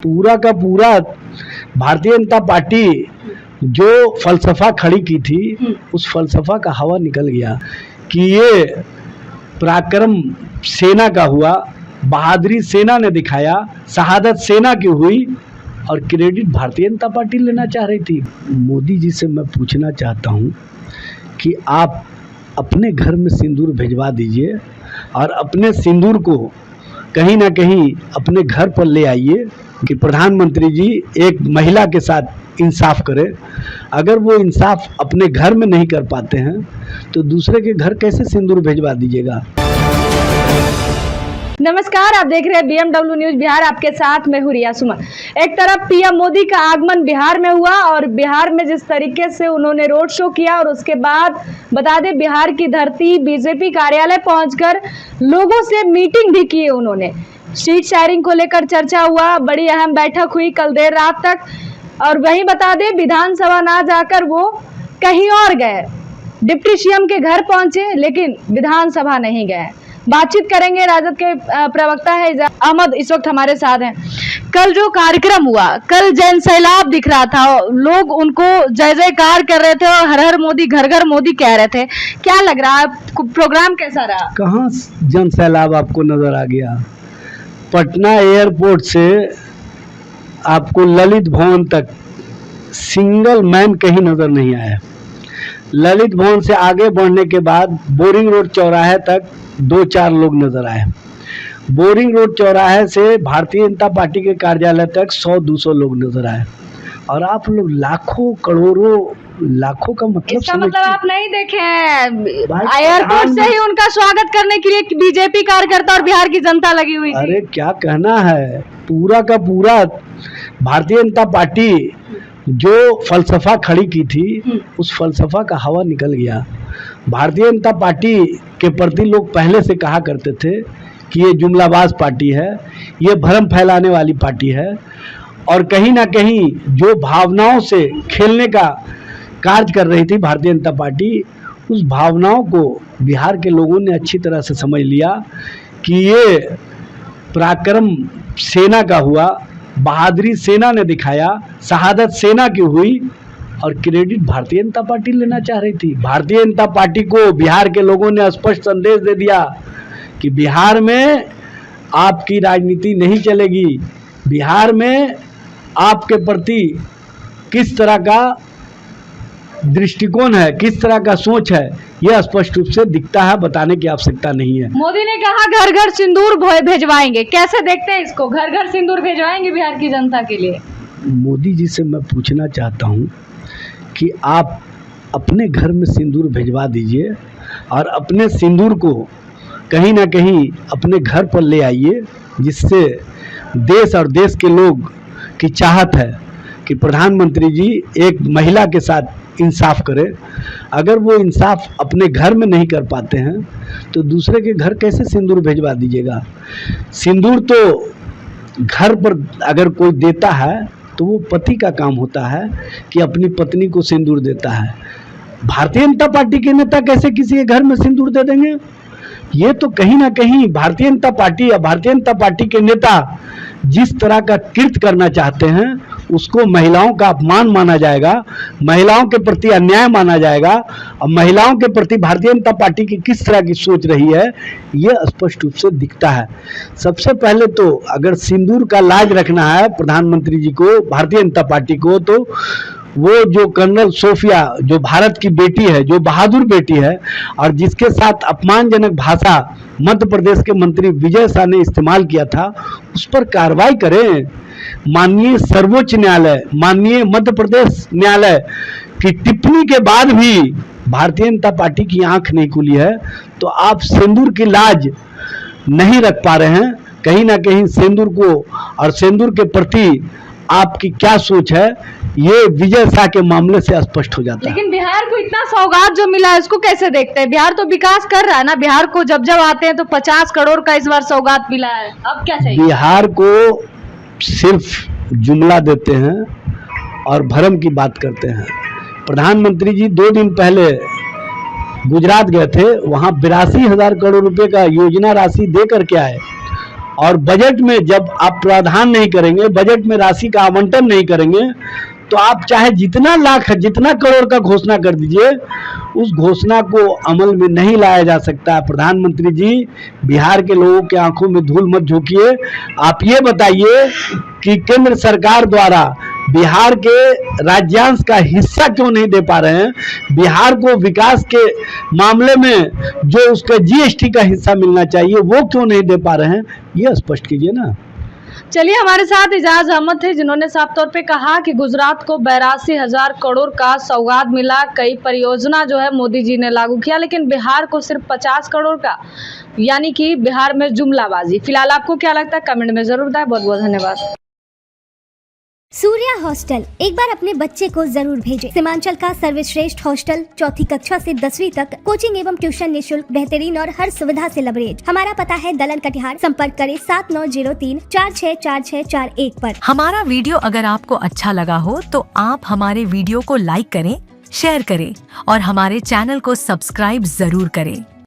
पूरा का पूरा भारतीय जनता पार्टी जो फलसफा खड़ी की थी उस फलसफा का हवा निकल गया कि ये पराक्रम सेना का हुआ, बहादुरी सेना ने दिखाया, शहादत सेना की हुई और क्रेडिट भारतीय जनता पार्टी लेना चाह रही थी। मोदी जी से मैं पूछना चाहता हूं कि आप अपने घर में सिंदूर भिजवा दीजिए और अपने सिंदूर को कहीं ना कहीं अपने घर पर ले आइए कि प्रधानमंत्री जी एक महिला के साथ इंसाफ करें। अगर वो इंसाफ अपने घर में नहीं कर पाते हैं तो दूसरे के घर कैसे सिंदूर भिजवा दीजिएगा। नमस्कार, आप देख रहे हैं BMW न्यूज बिहार। आपके साथ मैं हूं रिया सुमन। एक तरफ पीएम मोदी का आगमन बिहार में हुआ और बिहार में जिस तरीके से उन्होंने रोड शो किया और उसके बाद बता दें बिहार की धरती बीजेपी कार्यालय पहुंचकर लोगों से मीटिंग भी की। उन्होंने सीट शेयरिंग को लेकर चर्चा हुआ, बड़ी अहम बैठक हुई कल देर रात तक। और वहीं बता दें विधानसभा ना जाकर वो कहीं और गए, डिप्टी सीएम के घर पहुंचे लेकिन विधानसभा नहीं गए। बातचीत करेंगे, राजद के प्रवक्ता है अहमद इस वक्त हमारे साथ हैं। कल जो कार्यक्रम हुआ, कल जन सैलाब दिख रहा था, लोग उनको जय जयकार कर रहे थे और हर हर मोदी घर घर मोदी कह रहे थे। क्या लग रहा है, प्रोग्राम कैसा रहा? कहाँ जन सैलाब आपको नजर आ गया? पटना एयरपोर्ट से आपको ललित भवन तक सिंगल मैन कहीं नजर नहीं आया। ललित भवन से आगे बढ़ने के बाद बोरिंग रोड चौराहे तक 2-4 लोग नजर आए। बोरिंग रोड चौराहे से भारतीय जनता पार्टी के कार्यालय तक 100-200 लोग नजर आए और आप लोग लाखों करोड़ों लाखों का मतलब इसका मतलब आप नहीं देखे हैं। एयरपोर्ट से ही उनका स्वागत करने के लिए बीजेपी कार्यकर्ता और बिहार की जनता लगी हुई थी। अरे क्या कहना है, पूरा का पूरा भारतीय जनता पार्टी जो फलसफा खड़ी की थी उस फलसफा का हवा निकल गया। भारतीय जनता पार्टी के प्रति लोग पहले से कहा करते थे कि ये जुमलाबाज पार्टी है, ये भ्रम फैलाने वाली पार्टी है और कहीं ना कहीं जो भावनाओं से खेलने का कार्य कर रही थी भारतीय जनता पार्टी, उस भावनाओं को बिहार के लोगों ने अच्छी तरह से समझ लिया कि ये पराक्रम सेना का हुआ, बहादुरी सेना ने दिखाया, शहादत सेना की हुई और क्रेडिट भारतीय जनता पार्टी लेना चाह रही थी। भारतीय जनता पार्टी को बिहार के लोगों ने स्पष्ट संदेश दे दिया कि बिहार में आपकी राजनीति नहीं चलेगी, बिहार में आपके प्रति किस तरह का दृष्टिकोण है, किस तरह का सोच है, यह स्पष्ट रूप से दिखता है, बताने की आवश्यकता नहीं है। मोदी ने कहा घर घर सिंदूर भेजवाएंगे, कैसे देखते हैं इसको? घर घर सिंदूर भेजवाएंगे बिहार की जनता के लिए? मोदी जी से मैं पूछना चाहता हूं कि आप अपने घर में सिंदूर भिजवा दीजिए और अपने सिंदूर को कहीं ना कहीं अपने घर पर ले आइए, जिससे देश और देश के लोग की चाहत है कि प्रधानमंत्री जी एक महिला के साथ इंसाफ करें। अगर वो इंसाफ अपने घर में नहीं कर पाते हैं तो दूसरे के घर कैसे सिंदूर भिजवा दीजिएगा। सिंदूर तो घर पर अगर कोई देता है तो वो पति का काम होता है कि अपनी पत्नी को सिंदूर देता है। भारतीय जनता पार्टी के नेता कैसे किसी के घर में सिंदूर दे देंगे? ये तो कहीं ना कहीं भारतीय जनता पार्टी या भारतीय जनता पार्टी के नेता जिस तरह का कृत्य करना चाहते हैं उसको महिलाओं का अपमान माना जाएगा, महिलाओं के प्रति अन्याय माना जाएगा और महिलाओं के प्रति भारतीय जनता पार्टी की किस तरह की सोच रही है यह स्पष्ट रूप से दिखता है। सबसे पहले तो अगर सिंदूर का लाज रखना है प्रधानमंत्री जी को, भारतीय जनता पार्टी को, तो वो जो कर्नल सोफिया जो भारत की बेटी है, जो बहादुर बेटी है और जिसके साथ अपमानजनक भाषा मध्य प्रदेश के मंत्री विजय शाह ने इस्तेमाल किया था, उस पर कार्रवाई करें। माननीय सर्वोच्च न्यायालय, माननीय मध्य प्रदेश न्यायालय की टिप्पणी के बाद भी भारतीय जनता पार्टी की आंख नहीं खुली है, तो आप सिंदूर की लाज नहीं रख पा रहे हैं। कहीं ना कहीं सिंदूर को और सिंदूर के प्रति आपकी क्या सोच है ये विजय शाह के मामले से स्पष्ट हो जाता है। लेकिन बिहार को इतना सौगात जो मिला है इसको कैसे देखते हैं? बिहार तो विकास कर रहा है ना, बिहार को जब जब आते हैं तो 50 करोड़ का इस बार सौगात मिला है, अब क्या चाहिए? बिहार को सिर्फ जुमला देते हैं और भ्रम की बात करते हैं। प्रधानमंत्री जी 2 दिन पहले गुजरात गए थे, वहाँ 82,000 करोड़ रुपए का योजना राशि दे करके आए और बजट में जब आप प्रावधान नहीं करेंगे, बजट में राशि का आवंटन नहीं करेंगे, तो आप चाहे जितना लाख जितना करोड़ का घोषणा कर दीजिए, उस घोषणा को अमल में नहीं लाया जा सकता है। प्रधानमंत्री जी, बिहार के लोगों के आंखों में धूल मत झोंकिए। आप ये बताइए कि केंद्र सरकार द्वारा बिहार के राज्यांश का हिस्सा क्यों नहीं दे पा रहे हैं? बिहार को विकास के मामले में जो उसका जीएसटी का हिस्सा मिलना चाहिए वो क्यों नहीं दे पा रहे हैं? ये स्पष्ट कीजिए ना। चलिए, हमारे साथ एजाज अहमद थे, जिन्होंने साफ तौर पे कहा कि गुजरात को 82,000 करोड़ का सौगात मिला, कई परियोजना जो है मोदी जी ने लागू किया, लेकिन बिहार को सिर्फ 50 करोड़ का, यानी कि बिहार में जुमलाबाजी। फिलहाल आपको क्या लगता है, कमेंट में जरूर बताएं। बहुत बहुत धन्यवाद। सूर्या हॉस्टल, एक बार अपने बच्चे को जरूर भेजें। सीमांचल का सर्वश्रेष्ठ हॉस्टल, 4ठी कक्षा से 10वीं तक, कोचिंग एवं ट्यूशन निःशुल्क, बेहतरीन और हर सुविधा से लबरेज। हमारा पता है दलन कटिहार। संपर्क करें 7903 464641 पर। हमारा वीडियो अगर आपको अच्छा लगा हो तो आप हमारे वीडियो को लाइक करें, शेयर करें और हमारे चैनल को सब्सक्राइब जरूर करें।